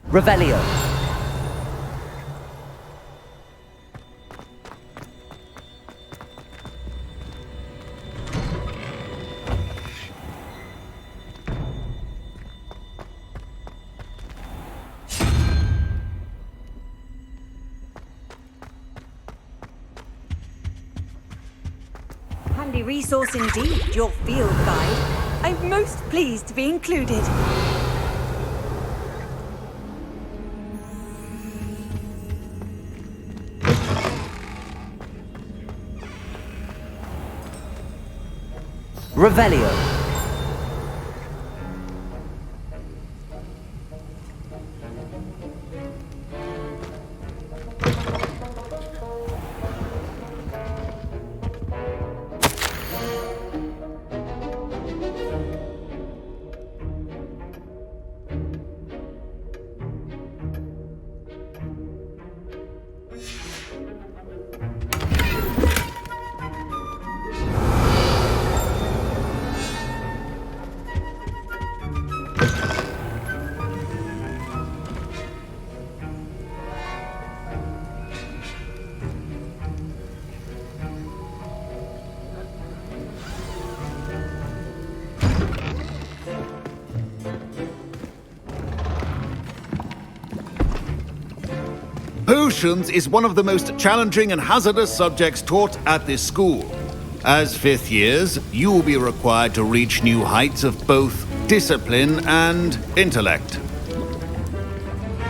Revelio. Handy resource indeed, your field guide. I'm most pleased to be included. Revelio. Potions is one of the most challenging and hazardous subjects taught at this school. As fifth years, you will be required to reach new heights of both discipline and intellect.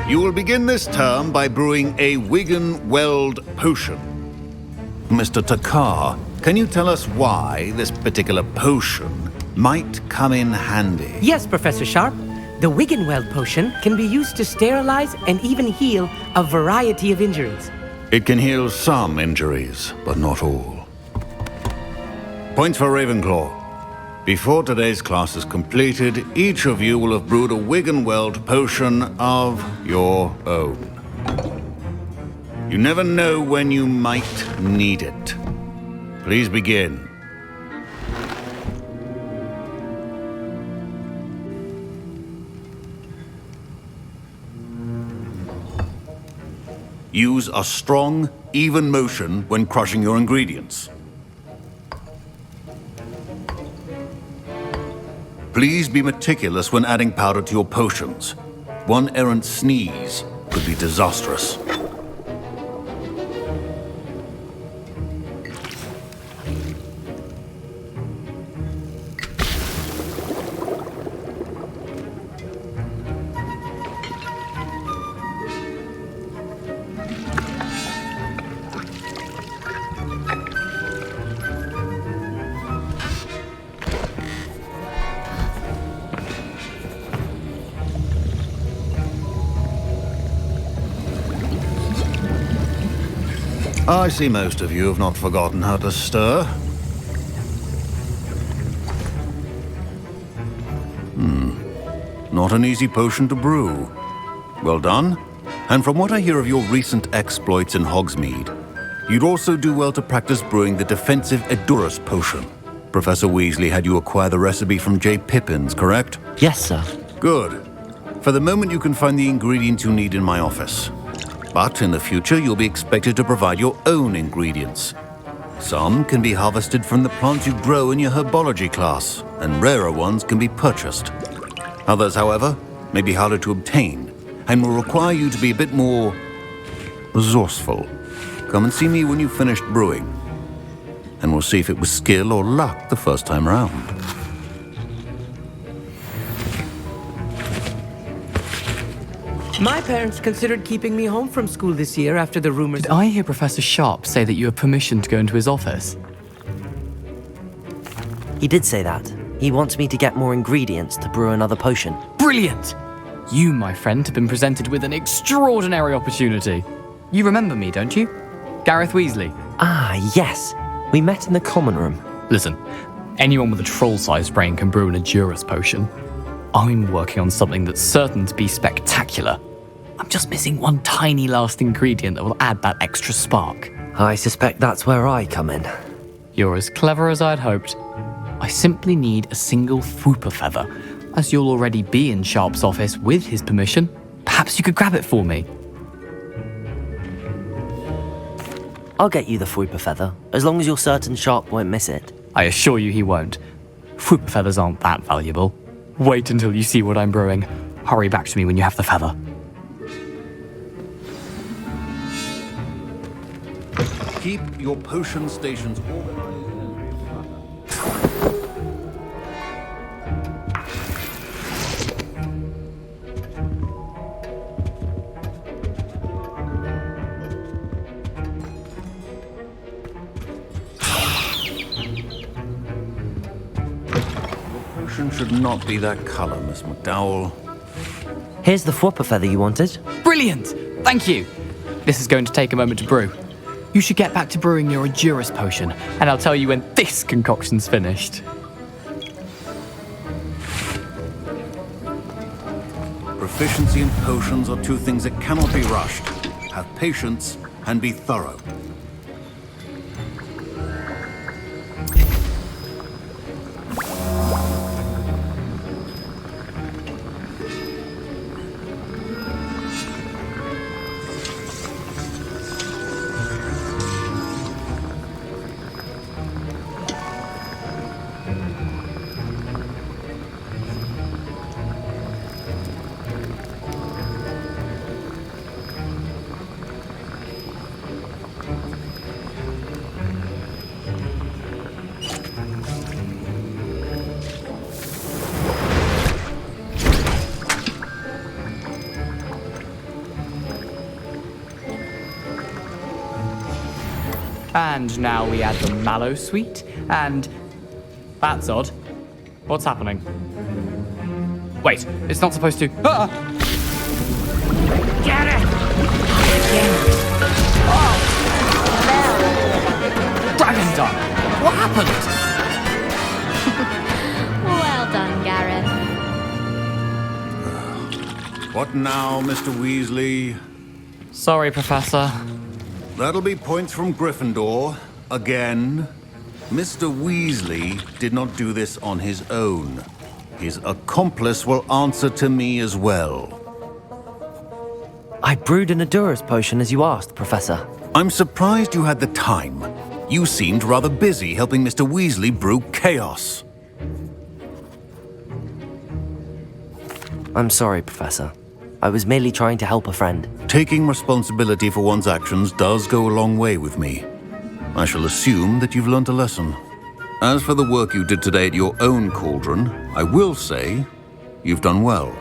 You will begin this term by brewing a Wiggenweld potion. Mr. Takar, can you tell us why this particular potion might come in handy? Yes, Professor Sharp. The Wiggenweld potion can be used to sterilize and even heal a variety of injuries. It can heal some injuries, but not all. Points for Ravenclaw. Before today's class is completed, each of you will have brewed a Wiggenweld potion of your own. You never know when you might need it. Please begin. Use a strong, even motion when crushing your ingredients. Please be meticulous when adding powder to your potions. One errant sneeze could be disastrous. I see most of you have not forgotten how to stir. Not an easy potion to brew. Well done. And from what I hear of your recent exploits in Hogsmeade, you'd also do well to practice brewing the defensive edurus potion. Professor Weasley had you acquire the recipe from J. Pippins, correct? Yes, sir. Good. For the moment, you can find the ingredients you need in my office. But in the future, you'll be expected to provide your own ingredients. Some can be harvested from the plants you grow in your herbology class, and rarer ones can be purchased. Others, however, may be harder to obtain, and will require you to be a bit more resourceful. Come and see me when you've finished brewing, and we'll see if it was skill or luck the first time round. My parents considered keeping me home from school this year after the rumors. Did I hear Professor Sharp say that you have permission to go into his office? He did say that. He wants me to get more ingredients to brew another potion. Brilliant! You, my friend, have been presented with an extraordinary opportunity. You remember me, don't you? Gareth Weasley. Ah, yes. We met in the common room. Listen, anyone with a troll-sized brain can brew an edurus potion. I'm working on something that's certain to be spectacular. I'm just missing one tiny last ingredient that will add that extra spark. I suspect that's where I come in. You're as clever as I'd hoped. I simply need a single Fwooper feather. As you'll already be in Sharp's office with his permission, perhaps you could grab it for me. I'll get you the Fwooper feather, as long as you're certain Sharp won't miss it. I assure you he won't. Fwooper feathers aren't that valuable. Wait until you see what I'm brewing. Hurry back to me when you have the feather. Keep your potion stations organized. Should not be that color, Miss McDowell. Here's the Fwooper feather you wanted. Brilliant! Thank you! This is going to take a moment to brew. You should get back to brewing your edurus potion, and I'll tell you when this concoction's finished. Proficiency in potions are two things that cannot be rushed. Have patience and be thorough. And now we add the mallow sweet, and... That's odd. What's happening? Wait, it's not supposed to... Ah! Get it! Dragon Dog! What happened? Well done, Gareth. What now, Mr. Weasley? Sorry, Professor. That'll be points from Gryffindor. Again. Mr. Weasley did not do this on his own. His accomplice will answer to me as well. I brewed an edurus potion as you asked, Professor. I'm surprised you had the time. You seemed rather busy helping Mr. Weasley brew chaos. I'm sorry, Professor. I was merely trying to help a friend. Taking responsibility for one's actions does go a long way with me. I shall assume that you've learnt a lesson. As for the work you did today at your own cauldron, I will say you've done well.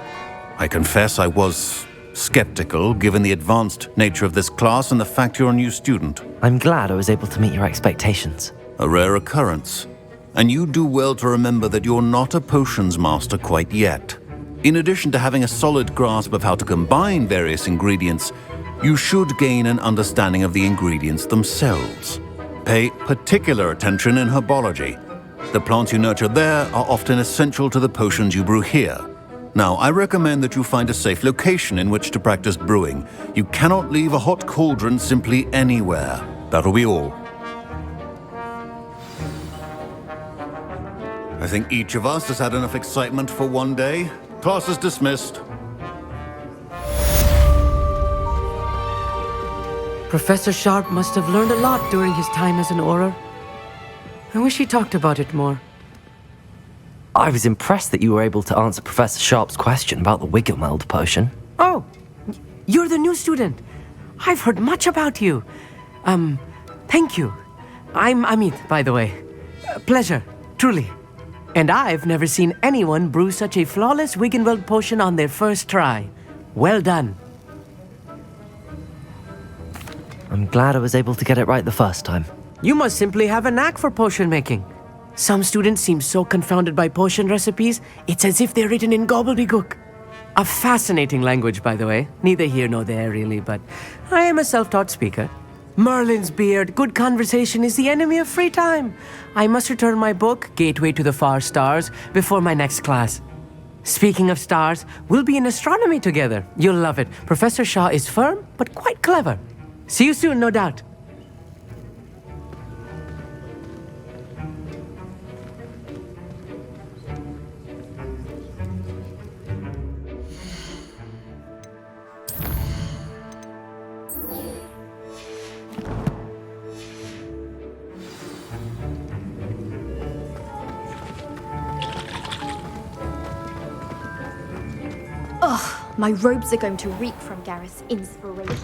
I confess I was skeptical given the advanced nature of this class and the fact you're a new student. I'm glad I was able to meet your expectations. A rare occurrence. And you do well to remember that you're not a potions master quite yet. In addition to having a solid grasp of how to combine various ingredients, you should gain an understanding of the ingredients themselves. Pay particular attention in herbology. The plants you nurture there are often essential to the potions you brew here. Now, I recommend that you find a safe location in which to practice brewing. You cannot leave a hot cauldron simply anywhere. That'll be all. I think each of us has had enough excitement for one day. Class is dismissed. Professor Sharp must have learned a lot during his time as an Auror. I wish he talked about it more. I was impressed that you were able to answer Professor Sharp's question about the Wiggenweld potion. Oh, you're the new student. I've heard much about you. Thank you. I'm Amit, by the way. Pleasure, truly. And I've never seen anyone brew such a flawless Wiggenweld potion on their first try. Well done. I'm glad I was able to get it right the first time. You must simply have a knack for potion making. Some students seem so confounded by potion recipes, it's as if they're written in gobbledygook. A fascinating language, by the way. Neither here nor there, really, but I am a self-taught speaker. Merlin's beard, good conversation is the enemy of free time. I must return my book, Gateway to the Far Stars, before my next class. Speaking of stars, we'll be in astronomy together. You'll love it. Professor Shaw is firm, but quite clever. See you soon, no doubt. My robes are going to reek from Gareth's inspiration.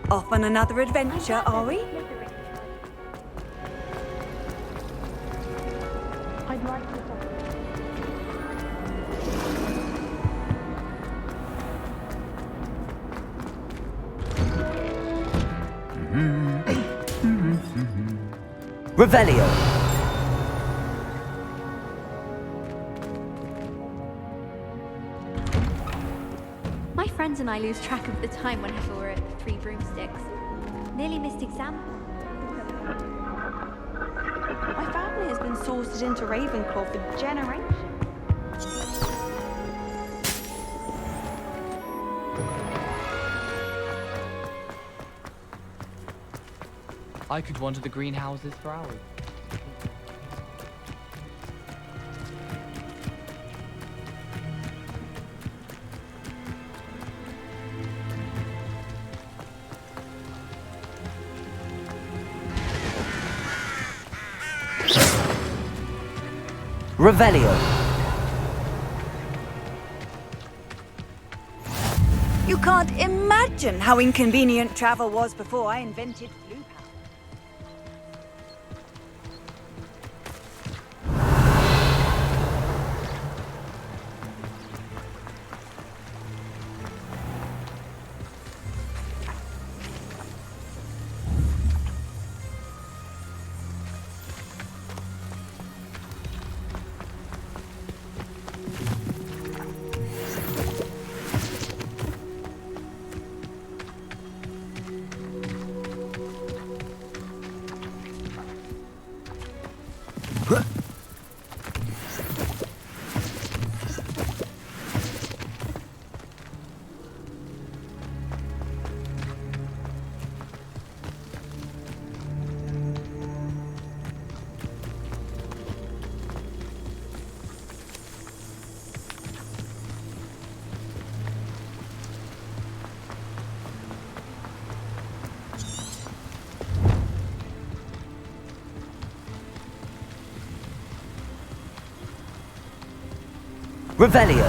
Off on another adventure, are we? I'd like to. Revelio. My friends and I lose track of the time whenever we're at the Three Broomsticks. Nearly missed exam. My family has been sorted into Ravenclaw for generations. I could wander the greenhouses for hours. Revelio. You can't imagine how inconvenient travel was before I invented flu power. Revelio.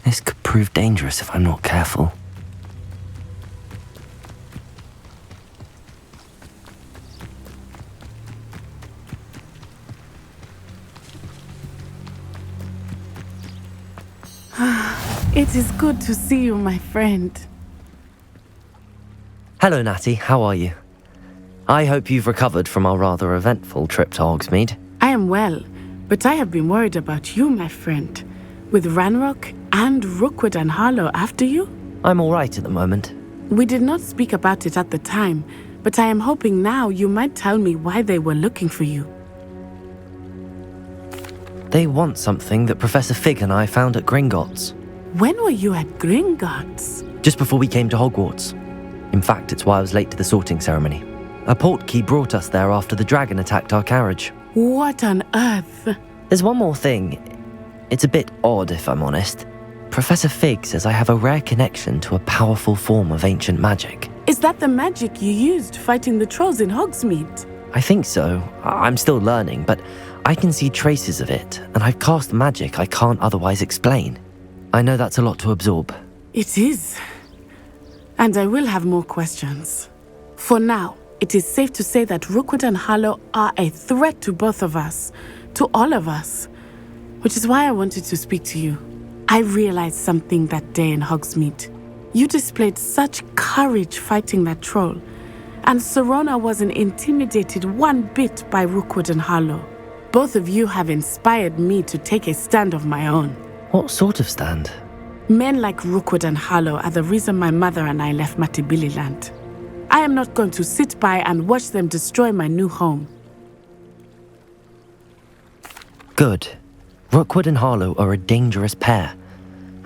This could prove dangerous if I'm not careful. It is good to see you, my friend. Hello, Natty. How are you? I hope you've recovered from our rather eventful trip to Hogsmeade. I am well, but I have been worried about you, my friend. With Ranrock and Rookwood and Harlow after you? I'm all right at the moment. We did not speak about it at the time, but I am hoping now you might tell me why they were looking for you. They want something that Professor Fig and I found at Gringotts. When were you at Gringotts? Just before we came to Hogwarts. In fact, it's why I was late to the sorting ceremony. A portkey brought us there after the dragon attacked our carriage. What on earth? There's one more thing. It's a bit odd, if I'm honest. Professor Fig says I have a rare connection to a powerful form of ancient magic. Is that the magic you used fighting the trolls in Hogsmeade? I think so. I'm still learning, but I can see traces of it, and I've cast magic I can't otherwise explain. I know that's a lot to absorb. It is. And I will have more questions. For now, it is safe to say that Rookwood and Harlow are a threat to both of us, to all of us, which is why I wanted to speak to you. I realized something that day in Hogsmeade. You displayed such courage fighting that troll, and Serona wasn't intimidated one bit by Rookwood and Harlow. Both of you have inspired me to take a stand of my own. What sort of stand? Men like Rookwood and Harlow are the reason my mother and I left Matabeleland. I am not going to sit by and watch them destroy my new home. Good. Rookwood and Harlow are a dangerous pair.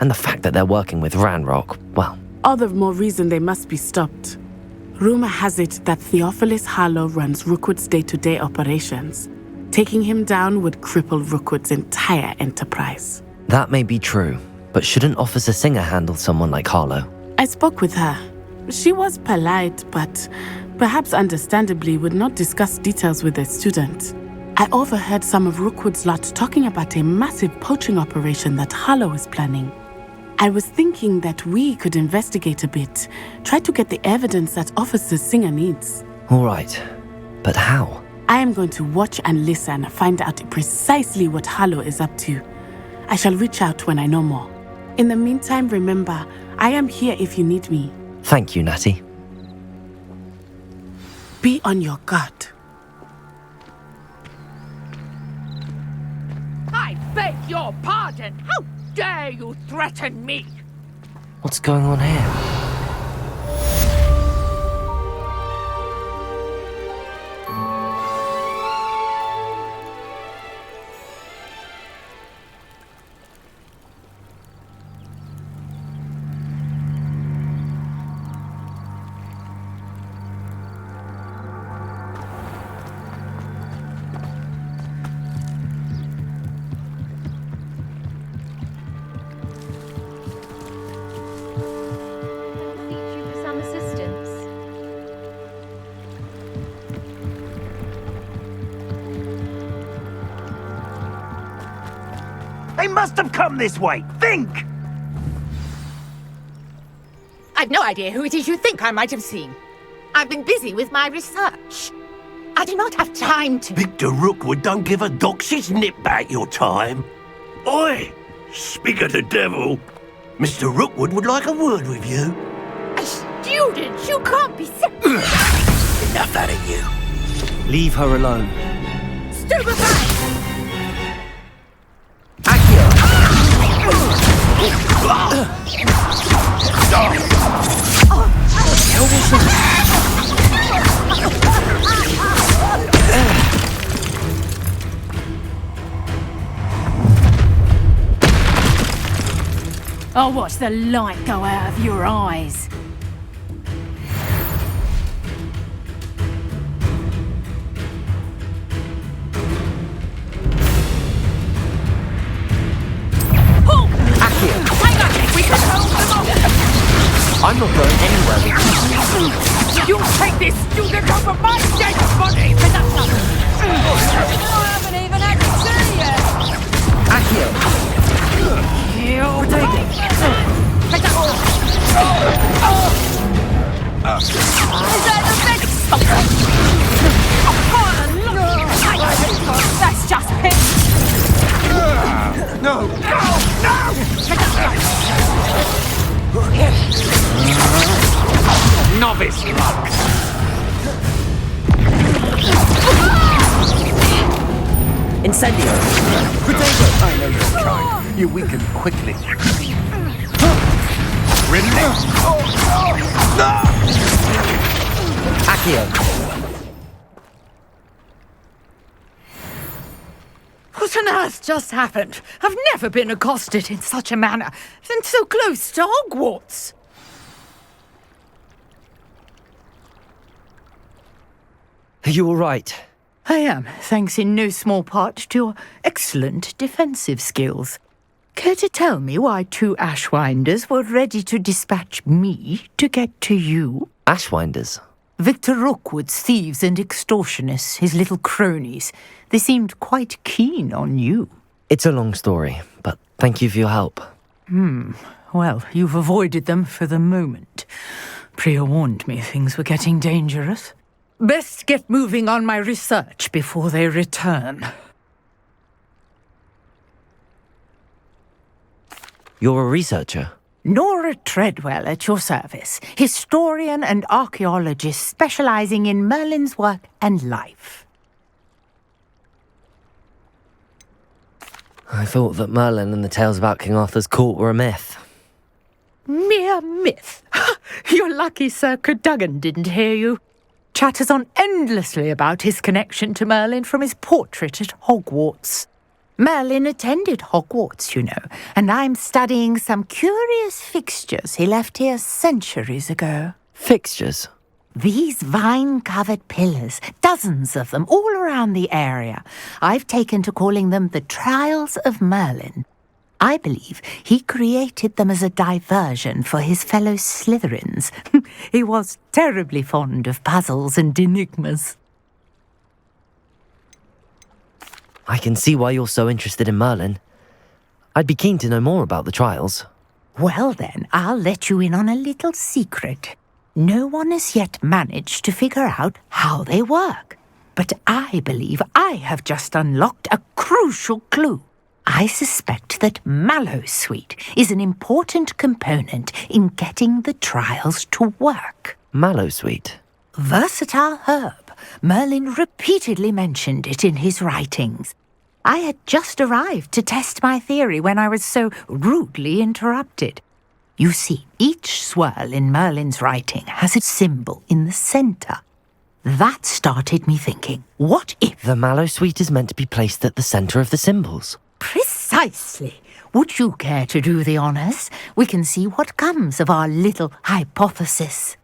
And the fact that they're working with Ranrock, well... All the more reason they must be stopped. Rumor has it that Theophilus Harlow runs Rookwood's day-to-day operations. Taking him down would cripple Rookwood's entire enterprise. That may be true, but shouldn't Officer Singer handle someone like Harlow? I spoke with her. She was polite, but perhaps understandably would not discuss details with a student. I overheard some of Rookwood's lot talking about a massive poaching operation that Harlow is planning. I was thinking that we could investigate a bit, try to get the evidence that Officer Singer needs. All right, but how? I am going to watch and listen, find out precisely what Harlow is up to. I shall reach out when I know more. In the meantime, remember, I am here if you need me. Thank you, Natty. Be on your guard. I beg your pardon! How dare you threaten me? What's going on here? They must have come this way. Think! I've no idea who it is you think I might have seen. I've been busy with my research. I do not have time to... Victor Rookwood don't give a doxy's nip back your time. Oi! Speak of the devil. Mr. Rookwood would like a word with you. A student? You can't be... Enough out of you. Leave her alone. Stupefy! I'll watch the light go out of your eyes. I'm not going anywhere with you. You take this student over my dead body! I haven't even had to see yet. Accio! Is that the medic? That's just him. No! Novice luck! Incendio! Potato! I know your kind. You weaken quickly. Accio! What on earth just happened? I've never been accosted in such a manner, and so close to Hogwarts. Are you all right? I am, thanks in no small part to your excellent defensive skills. Care to tell me why two Ashwinders were ready to dispatch me to get to you? Ashwinders? Victor Rookwood's thieves and extortionists, his little cronies. They seemed quite keen on you. It's a long story, but thank you for your help. Well, you've avoided them for the moment. Priya warned me things were getting dangerous. Best get moving on my research before they return. You're a researcher? Nora Treadwell at your service, historian and archaeologist specializing in Merlin's work and life. I thought that Merlin and the tales about King Arthur's court were a myth. Mere myth. You're lucky Sir Cadogan didn't hear you. Chatters on endlessly about his connection to Merlin from his portrait at Hogwarts. Merlin attended Hogwarts, you know, and I'm studying some curious fixtures he left here centuries ago. Fixtures? These vine-covered pillars, dozens of them, all around the area. I've taken to calling them the Trials of Merlin. I believe he created them as a diversion for his fellow Slytherins. He was terribly fond of puzzles and enigmas. I can see why you're so interested in Merlin. I'd be keen to know more about the trials. Well then, I'll let you in on a little secret. No one has yet managed to figure out how they work. But I believe I have just unlocked a crucial clue. I suspect that mallowsweet is an important component in getting the trials to work. Mallowsweet? Versatile herb. Merlin repeatedly mentioned it in his writings. I had just arrived to test my theory when I was so rudely interrupted. You see, each swirl in Merlin's writing has a symbol in the centre. That started me thinking, what if... The mallowsweet is meant to be placed at the centre of the symbols. Precisely. Would you care to do the honours? We can see what comes of our little hypothesis.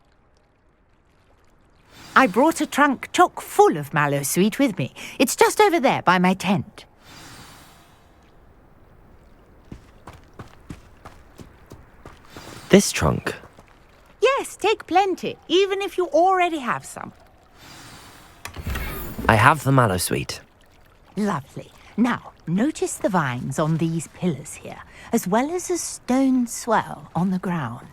I brought a trunk chock full of mallowsweet with me. It's just over there by my tent. This trunk? Yes, take plenty, even if you already have some. I have the mallowsweet. Lovely. Now, notice the vines on these pillars here, as well as a stone swell on the ground.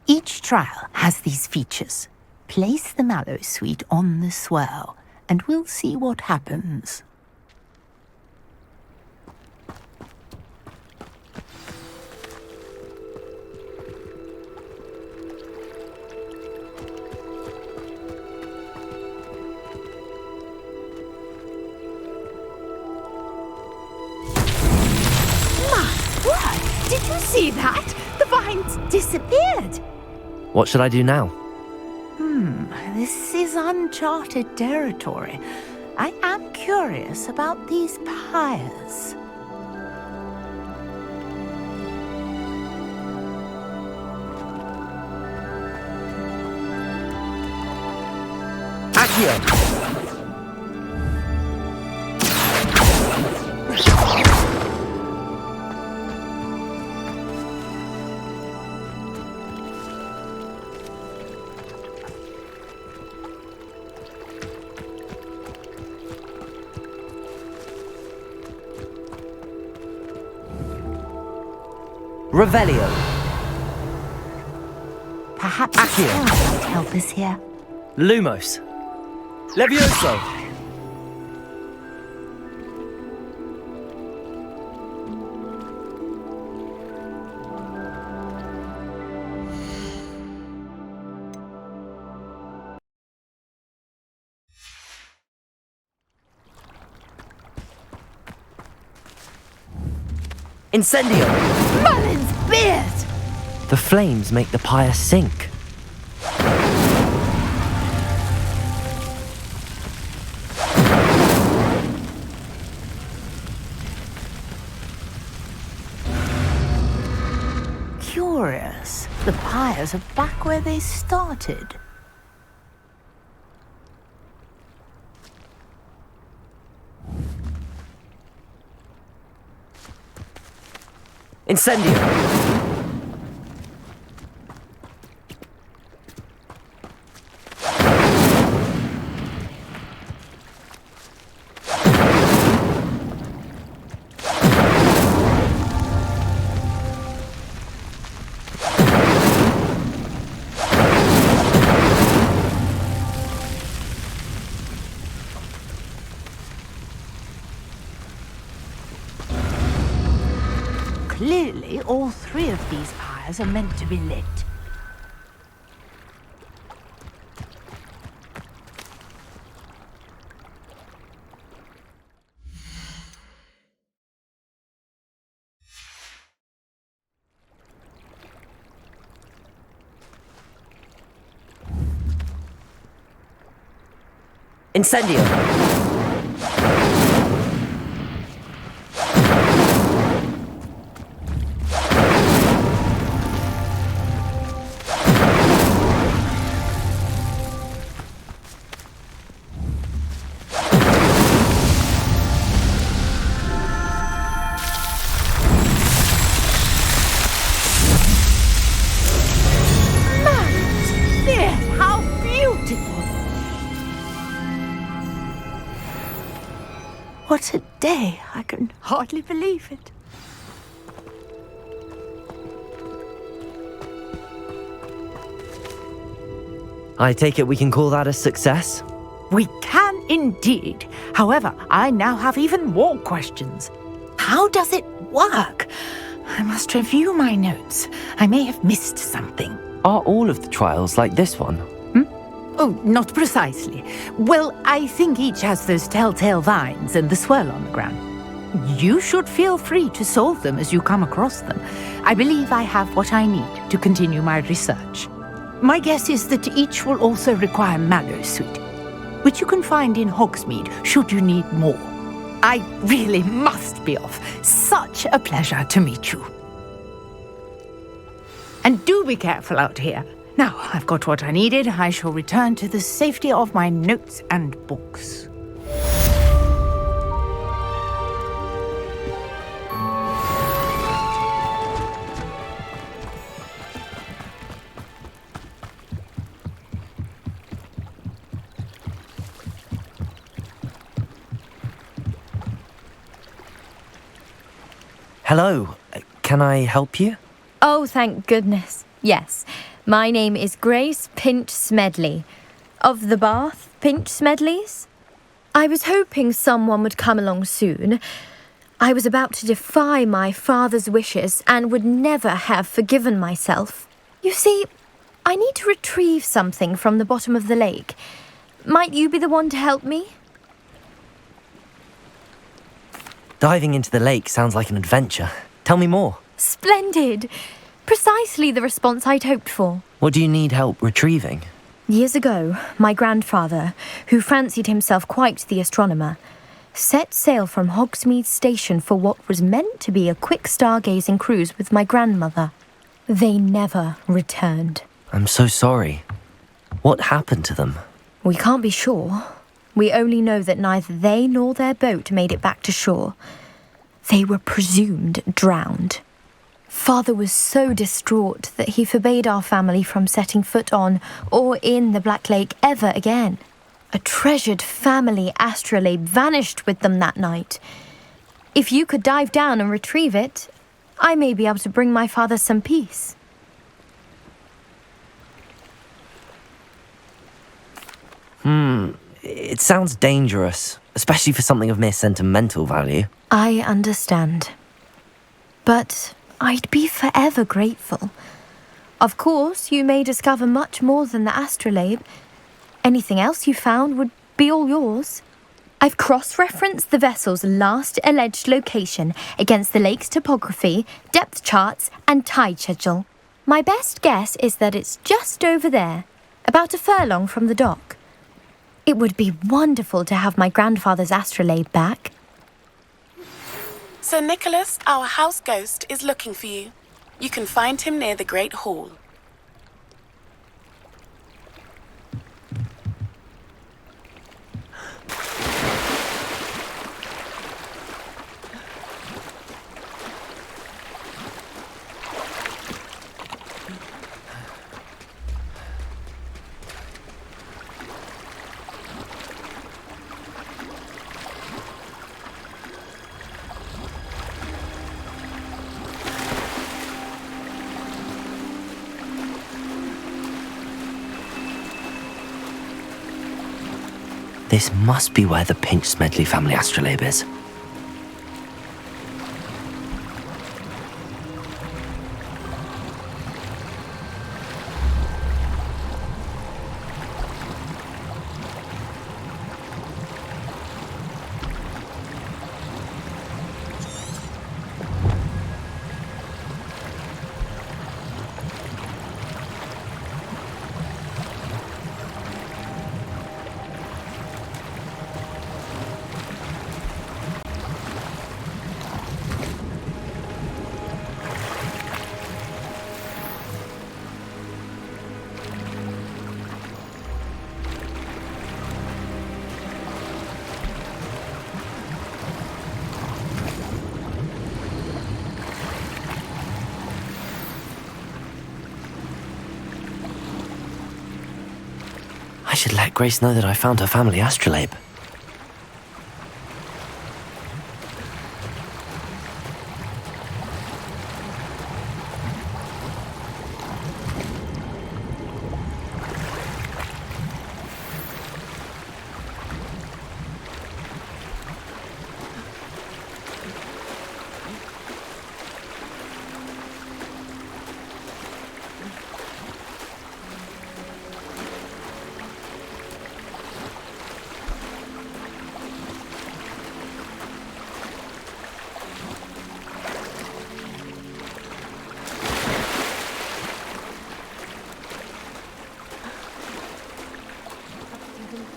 Each trial has these features. Place the mallowsweet on the swell, and we'll see what happens. Did you see that? The vines disappeared. What should I do now? This is uncharted territory. I am curious about these pyres. Accio! Revelio. Perhaps Accio. a star might help us here. Lumos. Levioso. Incendio! Merlin's beard! The flames make the pyre sink. Curious. The pyres are back where they started. Incendio! Clearly, all three of these pyres are meant to be lit. Incendio! How beautiful! What a day! I can hardly believe it. I take it we can call that a success? We can indeed. However, I now have even more questions. How does it work? I must review my notes. I may have missed something. Are all of the trials like this one? Oh, not precisely. Well, I think each has those telltale vines and the swirl on the ground. You should feel free to solve them as you come across them. I believe I have what I need to continue my research. My guess is that each will also require mallow sweet, which you can find in Hogsmeade should you need more. I really must be off. Such a pleasure to meet you. And do be careful out here. Now I've got what I needed, I shall return to the safety of my notes and books. Hello, can I help you? Oh, thank goodness. Yes. My name is Grace Pinch Smedley, of the Bath Pinch Smedleys. I was hoping someone would come along soon. I was about to defy my father's wishes and would never have forgiven myself. You see, I need to retrieve something from the bottom of the lake. Might you be the one to help me? Diving into the lake sounds like an adventure. Tell me more. Splendid! Precisely the response I'd hoped for. What do you need help retrieving? Years ago, my grandfather, who fancied himself quite the astronomer, set sail from Hogsmeade Station for what was meant to be a quick stargazing cruise with my grandmother. They never returned. I'm so sorry. What happened to them? We can't be sure. We only know that neither they nor their boat made it back to shore. They were presumed drowned. Father was so distraught that he forbade our family from setting foot on or in the Black Lake ever again. A treasured family astrolabe vanished with them that night. If you could dive down and retrieve it, I may be able to bring my father some peace. It sounds dangerous, especially for something of mere sentimental value. I understand. But I'd be forever grateful. Of course, you may discover much more than the astrolabe. Anything else you found would be all yours. I've cross-referenced the vessel's last alleged location against the lake's topography, depth charts, and tide schedule. My best guess is that it's just over there, about a furlong from the dock. It would be wonderful to have my grandfather's astrolabe back. Sir Nicholas, our house ghost, is looking for you. You can find him near the Great Hall. This must be where the Pinch Smedley family astrolabe is. I should let Grace know that I found her family astrolabe.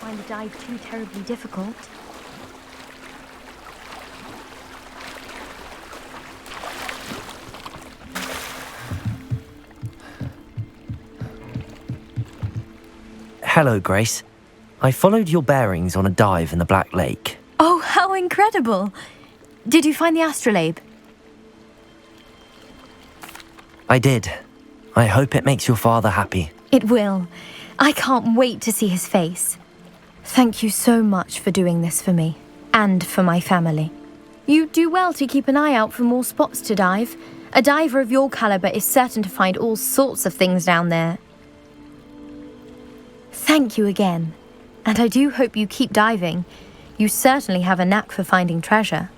Find the dive too terribly difficult. Hello, Grace. I followed your bearings on a dive in the Black Lake. Oh, how incredible! Did you find the astrolabe? I did. I hope it makes your father happy. It will. I can't wait to see his face. Thank you so much for doing this for me, and for my family. You do well to keep an eye out for more spots to dive. A diver of your caliber is certain to find all sorts of things down there. Thank you again, and I do hope you keep diving. You certainly have a knack for finding treasure.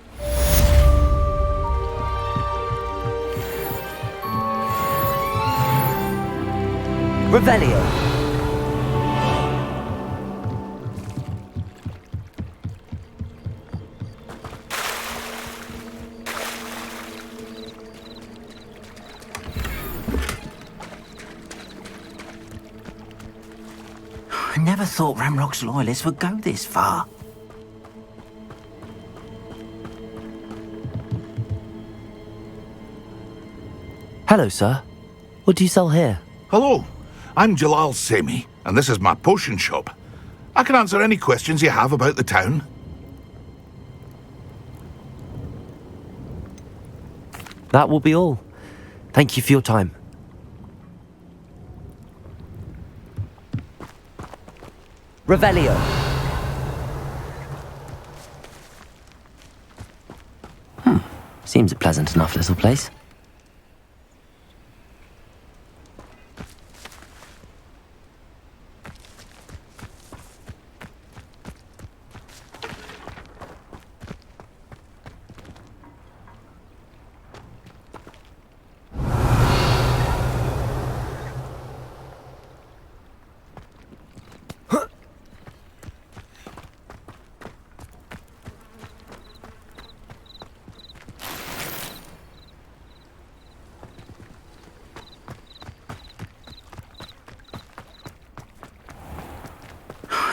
Revelio. I never thought Ramrock's loyalists would go this far. Hello, sir. What do you sell here? Hello, I'm Jalal Semi, and this is my potion shop. I can answer any questions you have about the town. That will be all. Thank you for your time. Revelio. Seems a pleasant enough little place.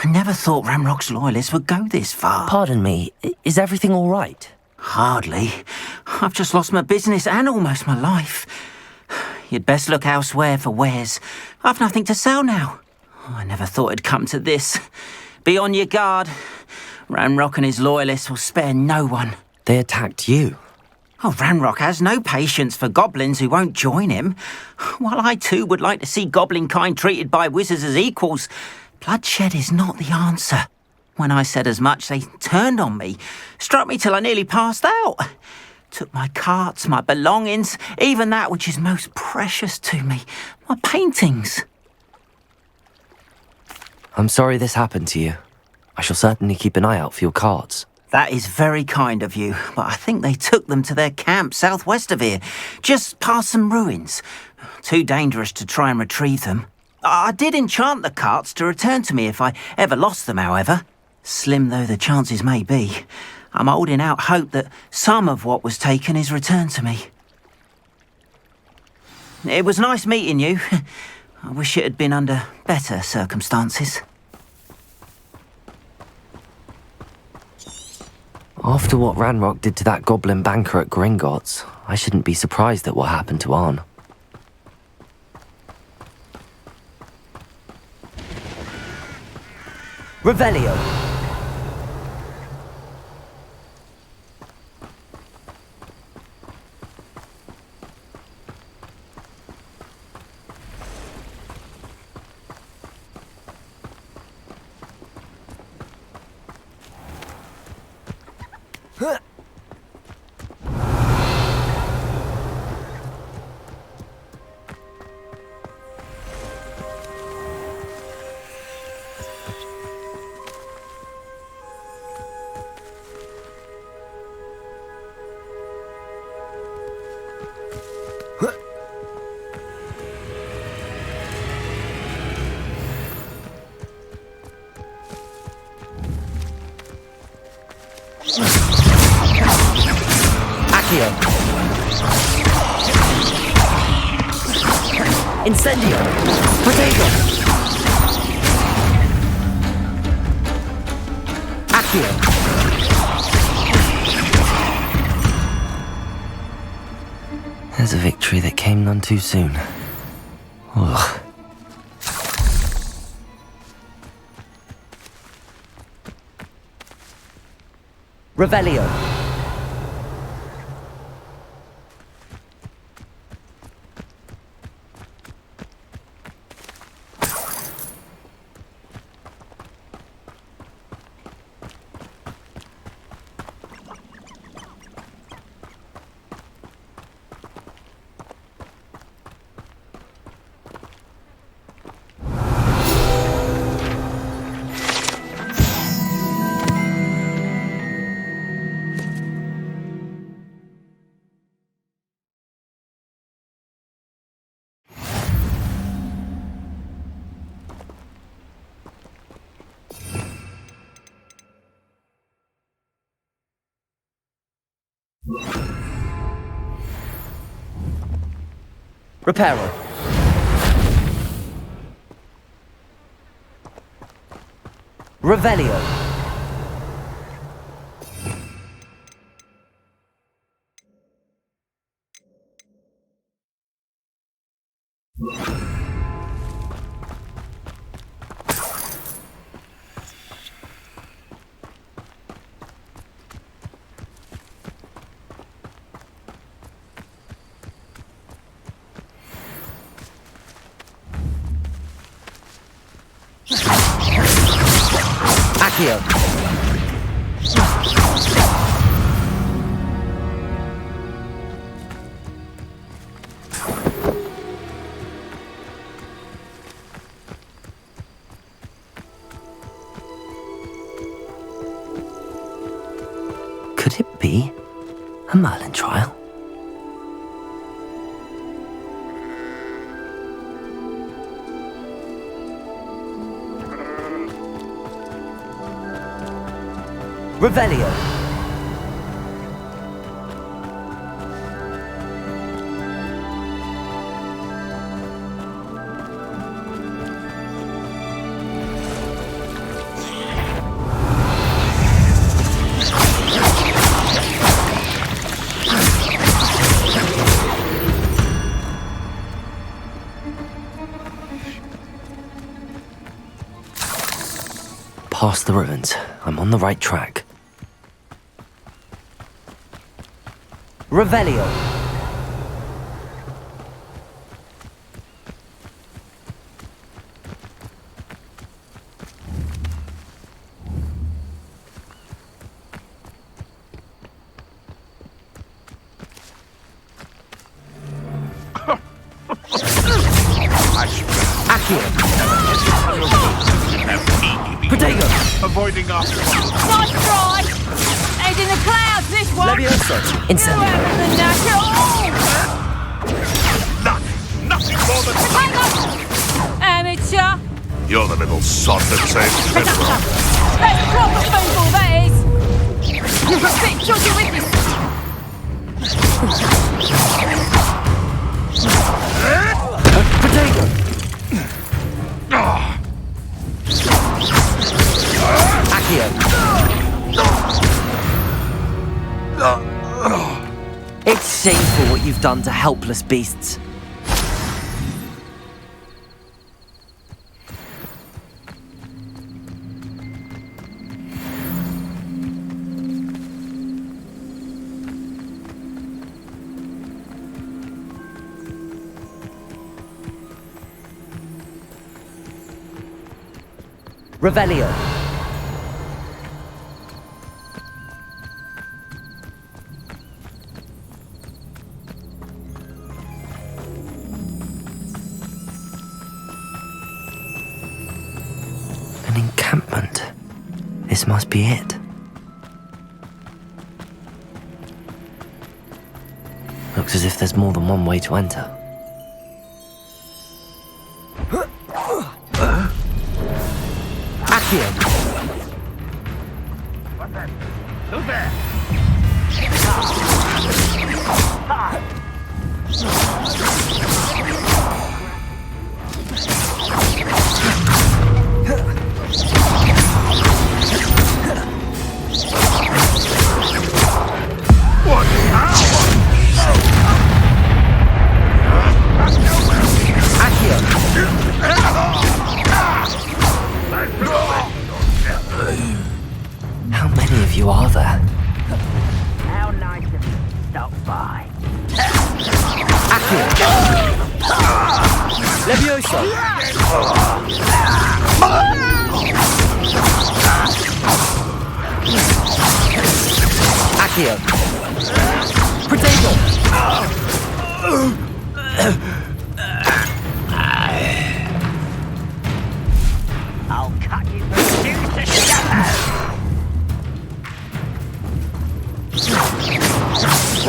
I never thought Ramrock's loyalists would go this far. Pardon me, is everything all right? Hardly. I've just lost my business and almost my life. You'd best look elsewhere for wares. I've nothing to sell now. I never thought it'd come to this. Be on your guard. Ramrock and his loyalists will spare no one. They attacked you. Oh, Ramrock has no patience for goblins who won't join him. While I too would like to see goblin kind treated by wizards as equals, bloodshed is not the answer. When I said as much, they turned on me, struck me till I nearly passed out. Took my carts, my belongings, even that which is most precious to me, my paintings. I'm sorry this happened to you. I shall certainly keep an eye out for your cards. That is very kind of you, but I think they took them to their camp southwest of here, just past some ruins. Too dangerous to try and retrieve them. I did enchant the carts to return to me if I ever lost them, however. Slim though the chances may be, I'm holding out hope that some of what was taken is returned to me. It was nice meeting you. I wish it had been under better circumstances. After what Ranrock did to that goblin banker at Gringotts, I shouldn't be surprised at what happened to Arn. Revelio. Accio. Incendio. Protego. Accio. There's a victory that came none too soon. Ugh. Revelio. Reparo. Revelio. Accio. Could it be a Merlin trial? Revelio. Past the ruins. I'm on the right track. Revelio. Accio. Protego. Avoiding us. Nice try! Head in the clouds, this one! Levioso. Incendio. Nothing more than... Hang on! Amateur! You're the little sod that saves Pittsburgh. That's proper football, that is! You're a bit jolly with this! Protego. Accio. It's shameful what you've done to helpless beasts. Revelio. An encampment. This must be it. Looks as if there's more than one way to enter. Accio. Who's there? How many of you are there? How nice of you to stop by. Levioso. Accio. Potato. I'll cut you from two to shadow.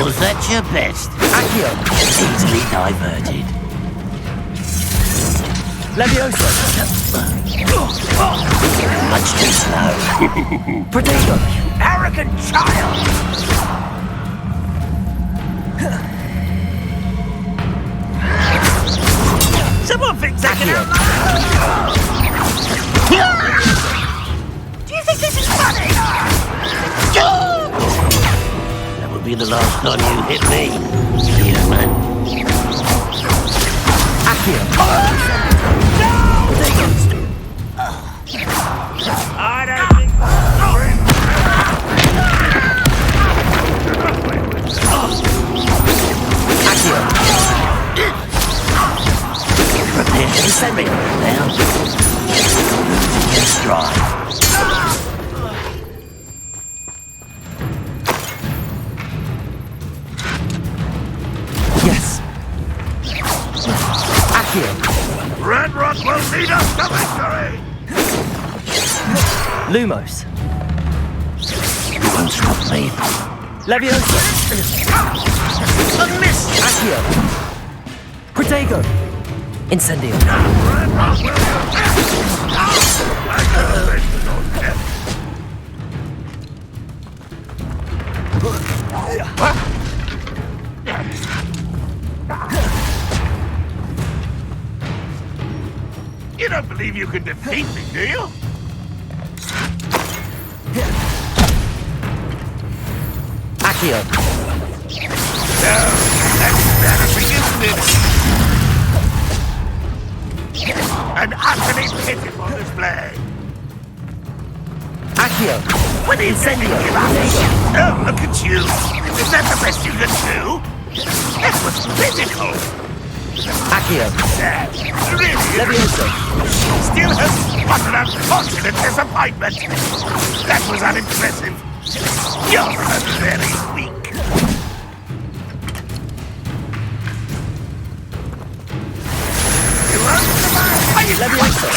Was that your best? Accio. Easily diverted. Levioso. Much too slow. Potato. Arrogant child! Someone fix that! Do you think this is funny? That would be the last time you hit me, human. I don't think... Prepare to send me now. Just drive. Yes. Accio. Red Rock will lead us to victory! Lumos. You won't stop me. Levioso. A miss! Accio. Protego. Incendio. Red Rock will... You don't believe you can defeat me, do you? Accio. No, that's embarrassing, isn't it? An utterly pitiful display. Accio. What do you think you give up? Oh, look at you. Is that the best you can do? That was physical. Accio. Sad. Really? Levioso. Still has what an unfortunate disappointment. That was unimpressive. You're very weak. You won't survive. Are you Levioso.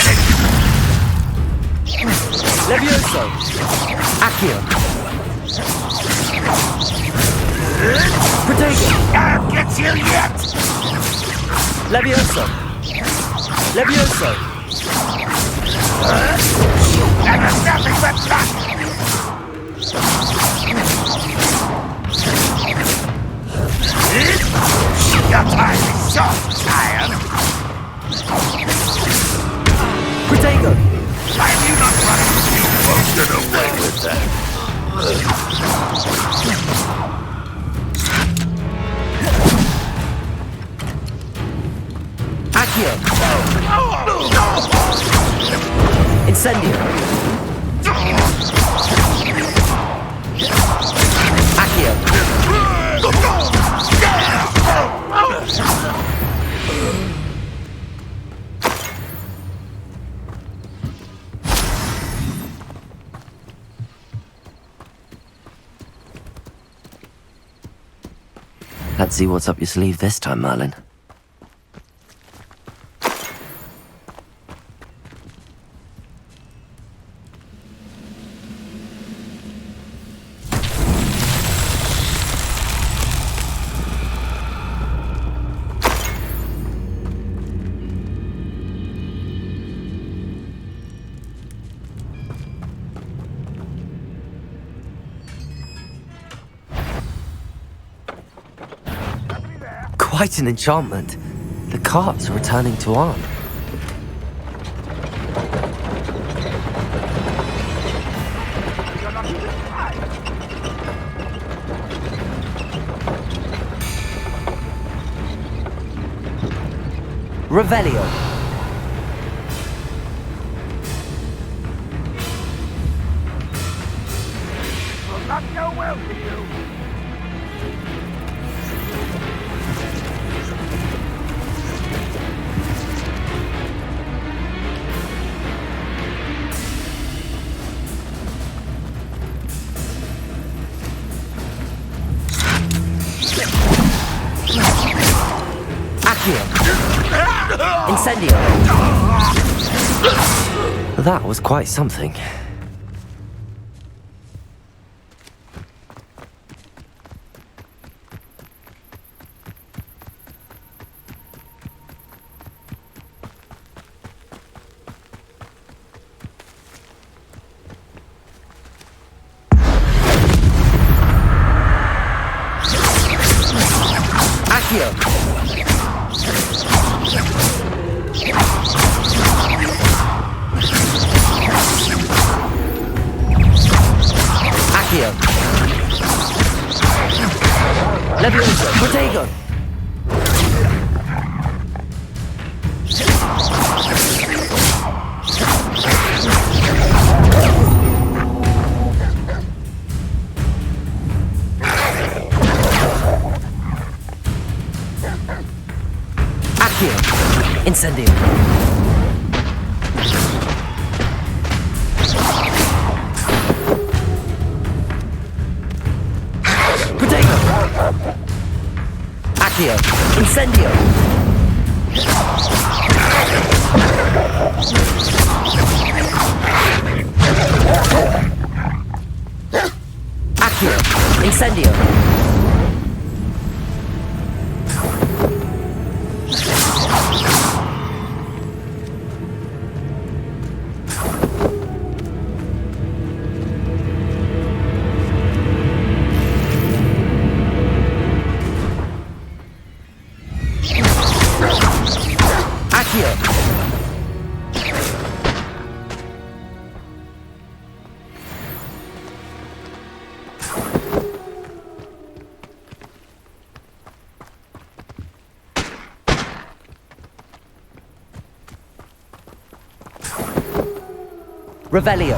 Levioso. Accio. Protego. I'll get you yet. Levioso. Levioso. That was nothing but luck. Your time is so tired. Protego. Why have you not run into me? Get away with that. Accio. Incendio. Accio. Let's see what's up your sleeve this time, Merlin. quite an enchantment. The carts are returning to Arm. Revelio. Will not go well for you. Incendio. That was quite something. Accio. Levioso, Protego! Accio! Incendio! Accio! Incendio! Accio! Incendio! Revelio.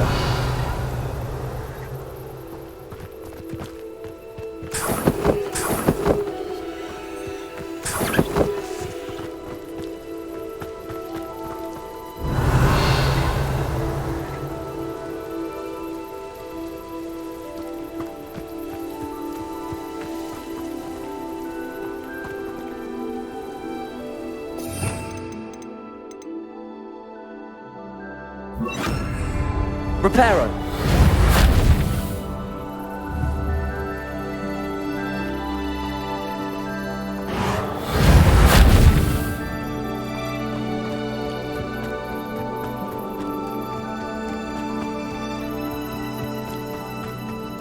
Reparo.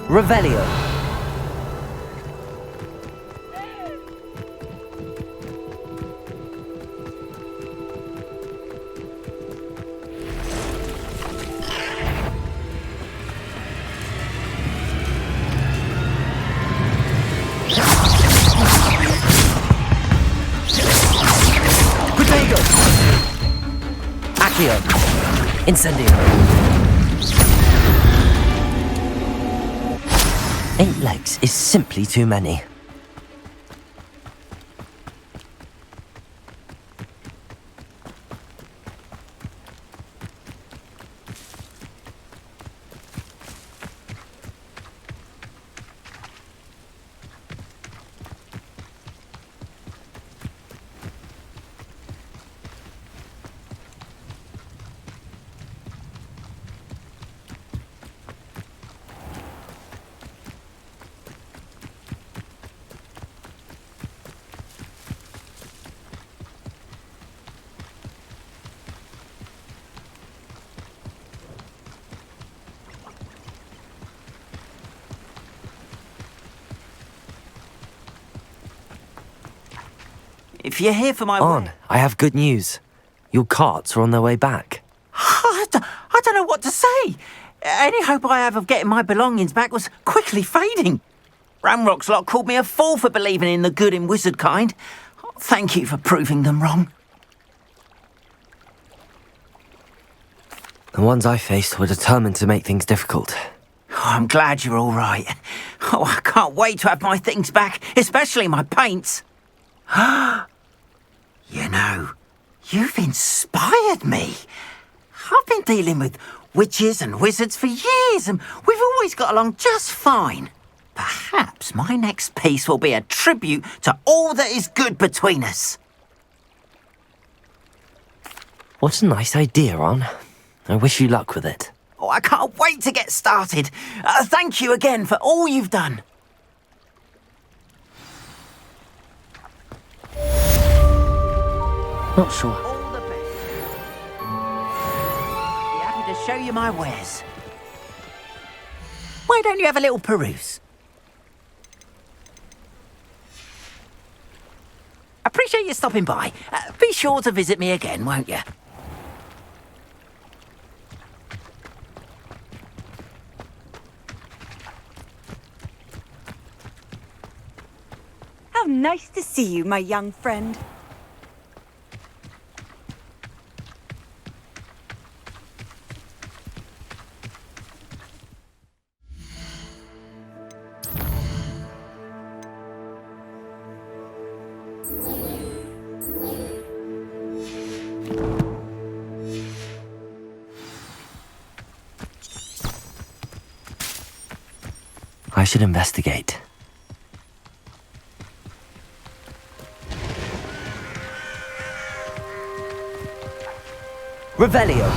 Revelio. Accio. Incendio. 8 legs is simply too many. If you're here for my... On, I have good news. Your carts are on their way back. I don't know what to say. Any hope I have of getting my belongings back was quickly fading. Ramrock's lot called me a fool for believing in the good in wizard kind. Thank you for proving them wrong. The ones I faced were determined to make things difficult. Oh, I'm glad you're all right. Oh, I can't wait to have my things back, especially my paints. You know, you've inspired me. I've been dealing with witches and wizards for years, and we've always got along just fine. Perhaps my next piece will be a tribute to all that is good between us. What a nice idea, On. I wish you luck with it. Oh, I can't wait to get started. Thank you again for all you've done. Not sure. All the best. Be happy to show you my wares. Why don't you have a little peruse? Appreciate you stopping by. Be sure to visit me again, won't you? How nice to see you, my young friend. I should investigate. Revelio.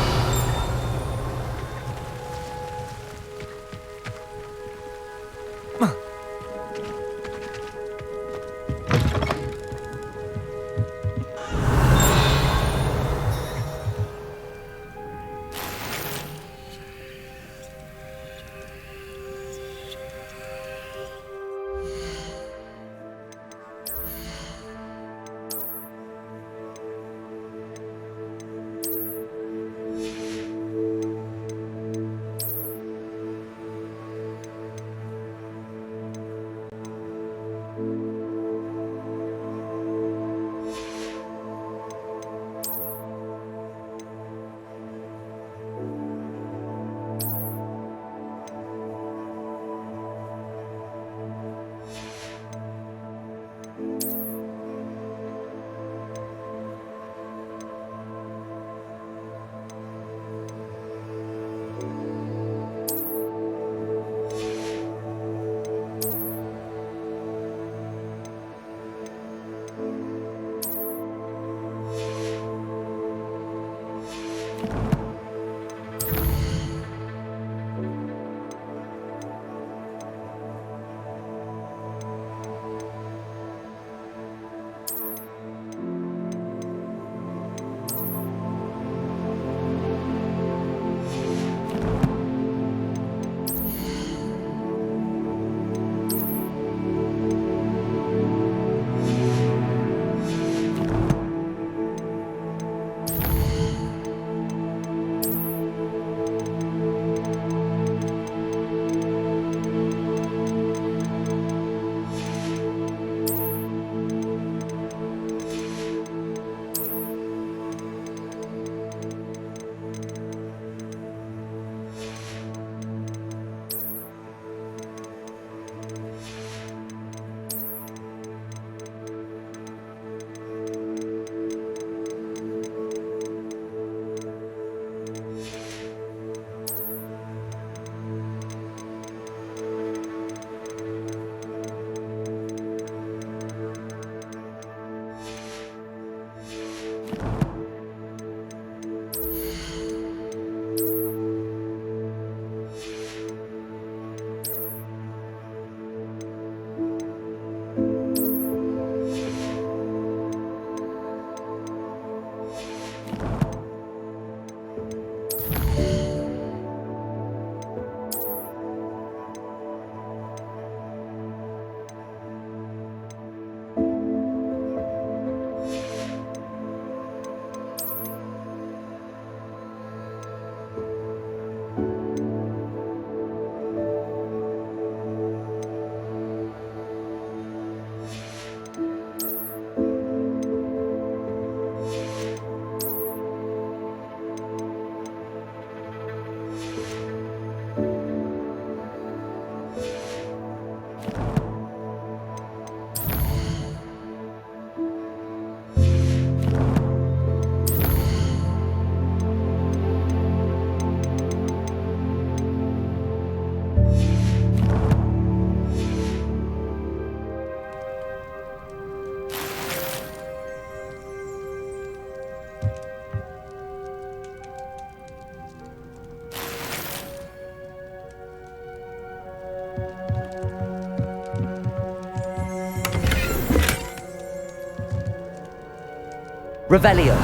Revelio.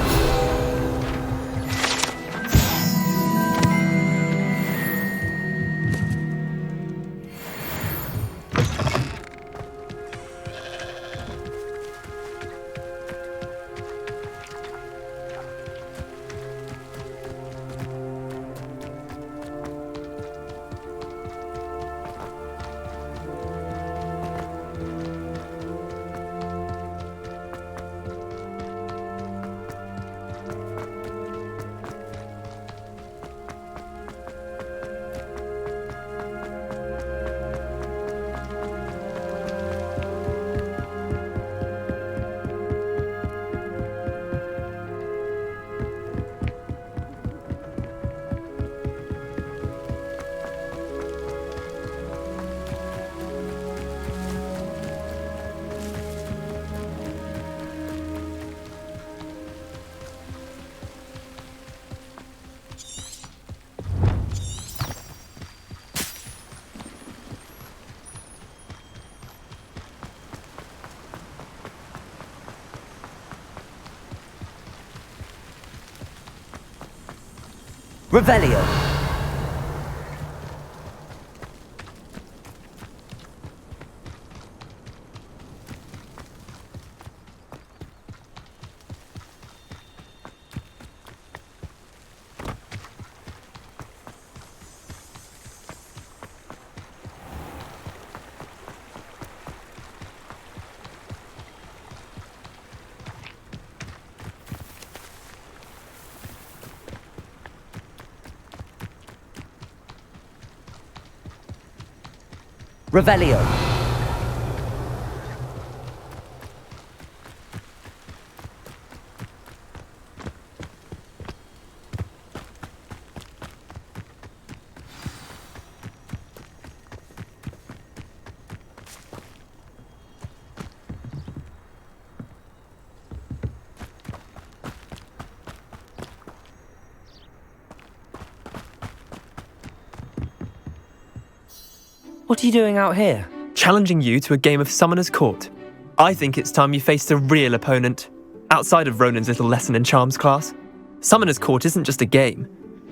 Revelio. Revelio. What are you doing out here? Challenging you to a game of Summoner's Court. I think it's time you faced a real opponent, outside of Ronan's little lesson in charms class. Summoner's Court isn't just a game.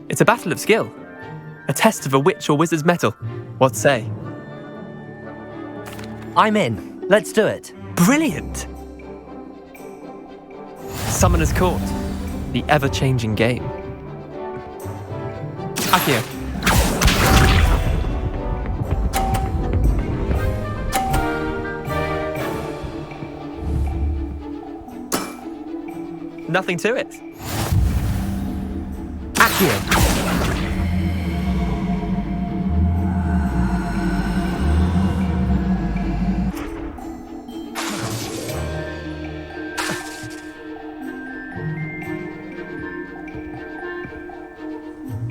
It's a battle of skill. A test of a witch or wizard's mettle. What say? I'm in. Let's do it. Brilliant! Summoner's Court. The ever-changing game. Accio. Nothing to it. Accio.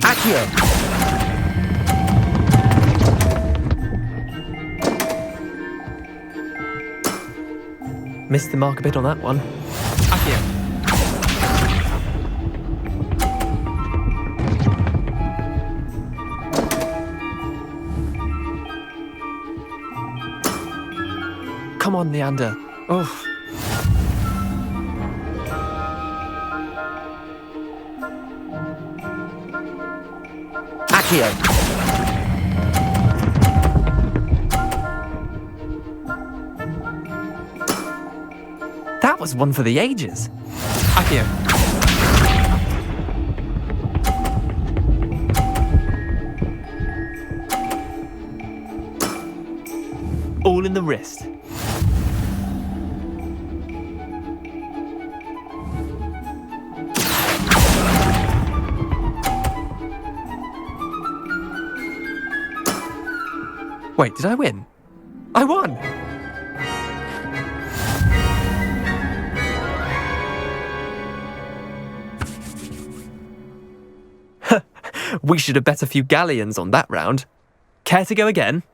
Accio. Missed the mark a bit on that one. Accio. Come on, Leander. Oof. Accio. That was one for the ages. Accio. All in the wrist. Wait, did I win? I won! We should have bet a few galleons on that round. Care to go again?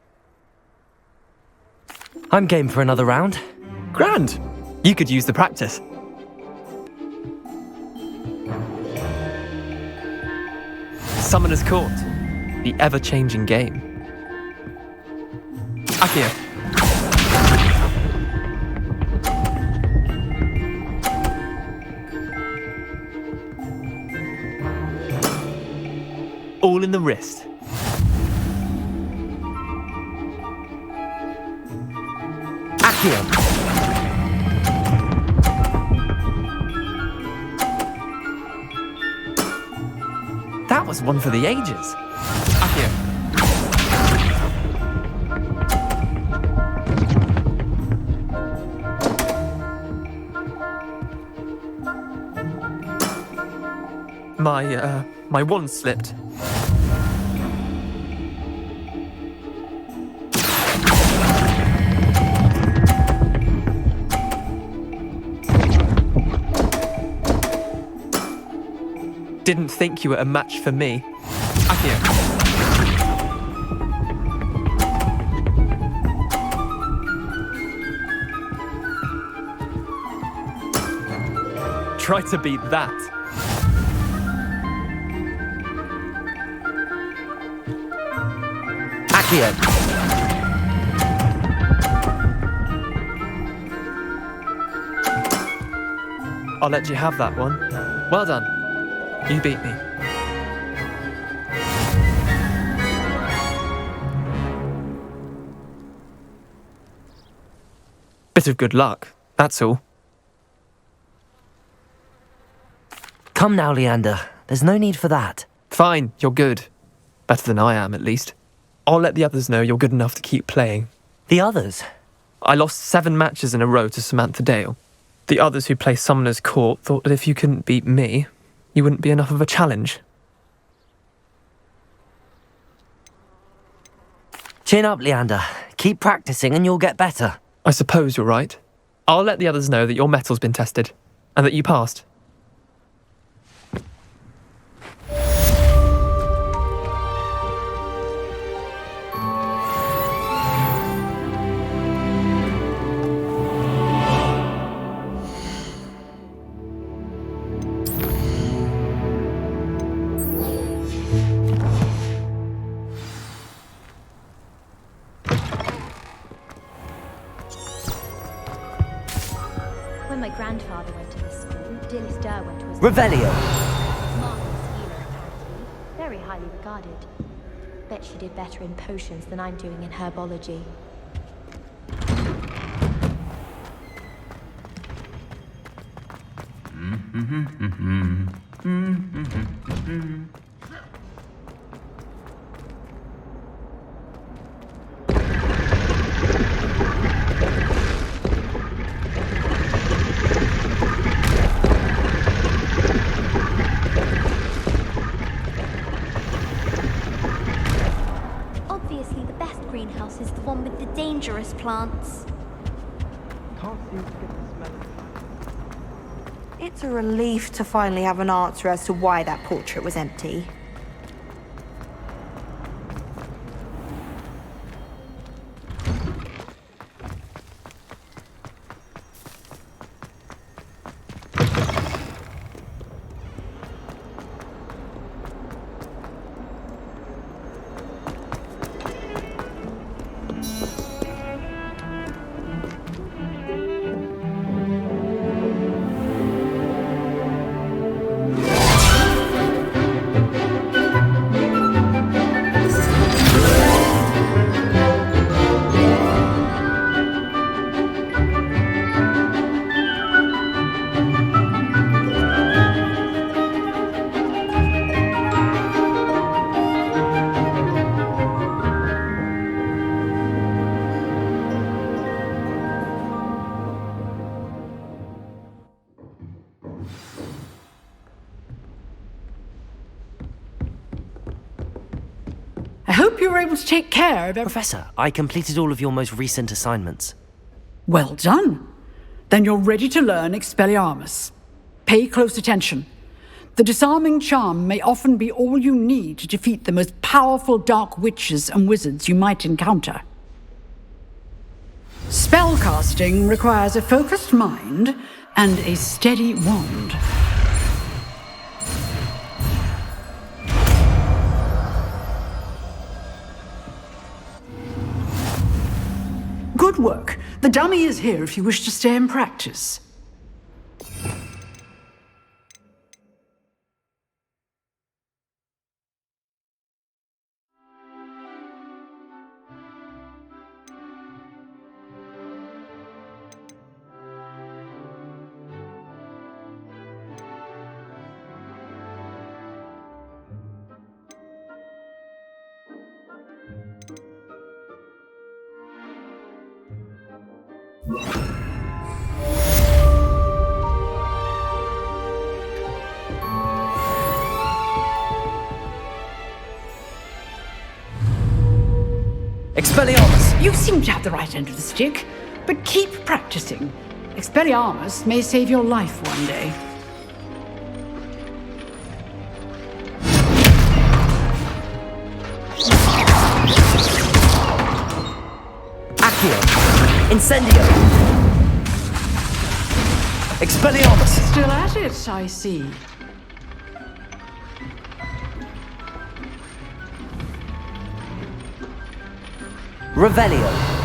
I'm game for another round. Grand! You could use the practice. Summoner's Court. The ever-changing game. Accio. all in the wrist. Accio. That was one for the ages. Accio. My wand slipped. Didn't think you were a match for me. Accio. Try to beat that. Accio. I'll let you have that one. Well done. You beat me. Bit of good luck, that's all. Come now, Leander. There's no need for that. Fine, you're good. Better than I am, at least. I'll let the others know you're good enough to keep playing. The others? I lost 7 matches in a row to Samantha Dale. The others who play Summoner's Court thought that if you couldn't beat me, you wouldn't be enough of a challenge. Chin up, Leander. Keep practicing and you'll get better. I suppose you're right. I'll let the others know that your metal's been tested, and that you passed. When my grandfather went to this school, Dilys Derwent was Revelio. marvelous healer, apparently. Very highly regarded. Bet she did better in potions than I'm doing in herbology. Obviously, the best greenhouse is the one with the dangerous plants. It's a relief to finally have an answer as to why that portrait was empty. I hope you were able to take care of everything. Professor, I completed all of your most recent assignments. Well done. Then you're ready to learn Expelliarmus. Pay close attention. The disarming charm may often be all you need to defeat the most powerful dark witches and wizards you might encounter. Spellcasting requires a focused mind and a steady wand. Good work. The dummy is here if you wish to stay and practice. Expelliarmus! You seem to have the right end of the stick, but keep practicing. Expelliarmus may save your life one day. Accio! Incendio! Expelliarmus! Still at it, I see. Revelio!